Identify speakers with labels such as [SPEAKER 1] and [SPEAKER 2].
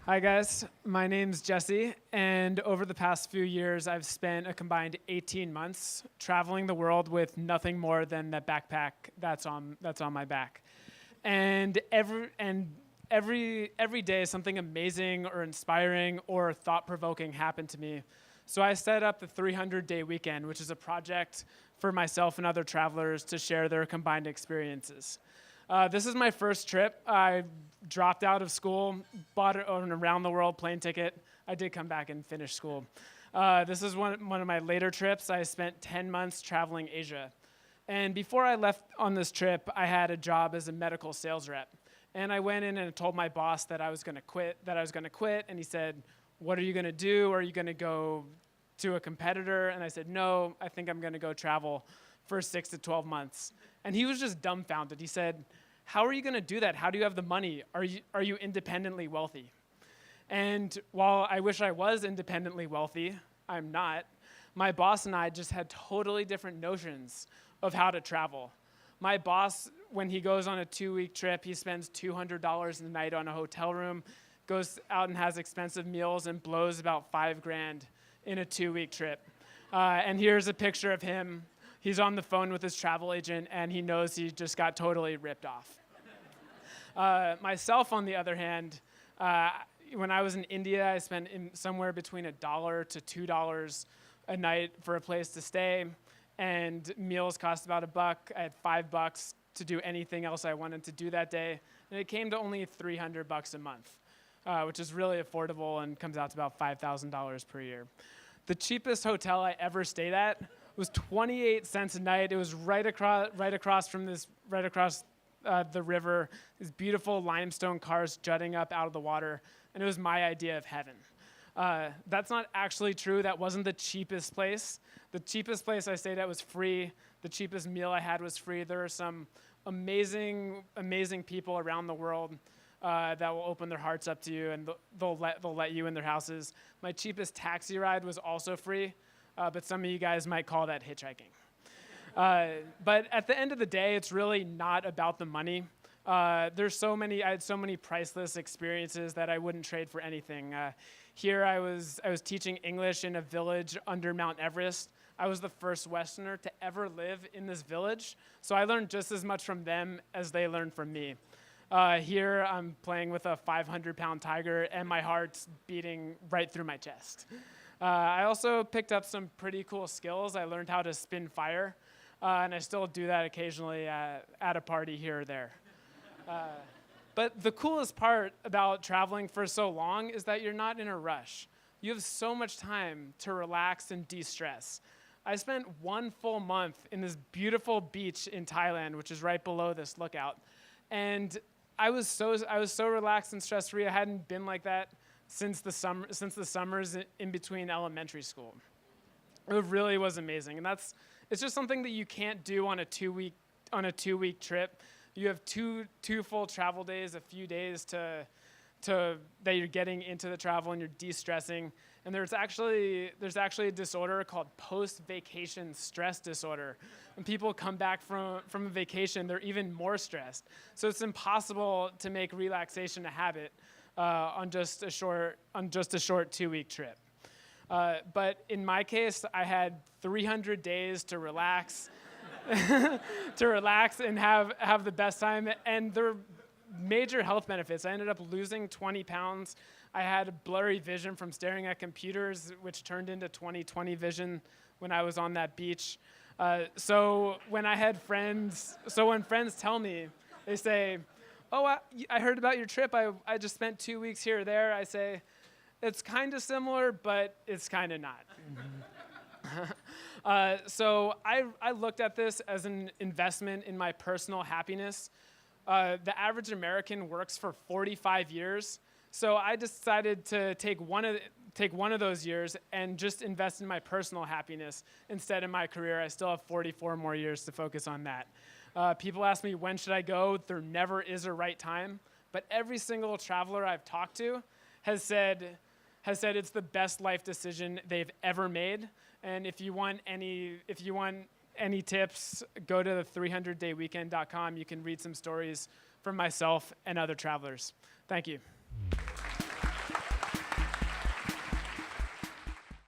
[SPEAKER 1] Hi guys, my name's Jesse, and over the past few years, I've spent a combined 18 months traveling the world with nothing more than the backpack that's on my back. And every day, something amazing or inspiring or thought-provoking happened to me. So I set up the 300-day weekend, which is a project for myself and other travelers to share their combined experiences. This is my first trip. I dropped out of school, bought an around-the-world plane ticket. I did come back and finish school. This is one of my later trips. I spent 10 months traveling Asia. And before I left on this trip, I had a job as a medical sales rep. And I went in and told my boss that I was going to quit, and he said, "What are you going to do? Are you going to go to a competitor?" And I said, "No, I think I'm going to go travel for 6 to 12 months. And he was just dumbfounded. He said, "How are you going to do that? How do you have the money? Are you independently wealthy?" And while I wish I was independently wealthy, I'm not. My boss and I just had totally different notions of how to travel. My boss, when he goes on a 2-week trip, he spends $200 a night on a hotel room, goes out and has expensive meals, and blows about $5,000 in a 2-week trip. And here's a picture of him. He's on the phone with his travel agent, and he knows he just got totally ripped off. Myself, on the other hand, when I was in India, I spent somewhere between $1 to $2 a night for a place to stay, and meals cost about $1. I had $5 to do anything else I wanted to do that day, and it came to only $300 a month, which is really affordable and comes out to about $5,000 per year. The cheapest hotel I ever stayed at was 28 cents a night. It was right across the river, these beautiful limestone cars jutting up out of the water, and it was my idea of heaven. That's not actually true. That wasn't the cheapest place. The cheapest place I stayed at was free. The cheapest meal I had was free. There are some amazing, amazing people around the world that will open their hearts up to you, and they'll let you in their houses. My cheapest taxi ride was also free, but some of you guys might call that hitchhiking. But at the end of the day, it's really not about the money. I had so many priceless experiences that I wouldn't trade for anything. Here I was teaching English in a village under Mount Everest. I was the first Westerner to ever live in this village, so I learned just as much from them as they learned from me. Here I'm playing with a 500-pound tiger, and my heart's beating right through my chest. I also picked up some pretty cool skills. I learned how to spin fire, and I still do that occasionally at a party here or there. But the coolest part about traveling for so long is that you're not in a rush. You have so much time to relax and de-stress. I spent 1 full month in this beautiful beach in Thailand, which is right below this lookout, and I was so relaxed and stress-free. I hadn't been like that since the summers in between elementary school. It really was amazing, and it's just something that you can't do on a 2-week trip. You have two full travel days, a few days that you're getting into the travel and you're de-stressing. And there's actually a disorder called post-vacation stress disorder. When people come back from a vacation, they're even more stressed. So it's impossible to make relaxation a habit on just a short 2-week trip. But in my case, I had 300 days to relax. To relax and have the best time, and there were major health benefits. I ended up losing 20 pounds. I had blurry vision from staring at computers, which turned into 20/20 vision when I was on that beach. So when friends tell me, they say, "Oh, I heard about your trip. I just spent 2 weeks here or there." I say, "It's kind of similar, but it's kind of not." So I looked at this as an investment in my personal happiness. The average American works for 45 years, so I decided to take one of those years and just invest in my personal happiness instead of my career. I still have 44 more years to focus on that. People ask me, when should I go? There never is a right time, but every single traveler I've talked to has said it's the best life decision they've ever made. And if you want any tips, go to the 300dayweekend.com. You can read some stories from myself and other travelers. Thank you.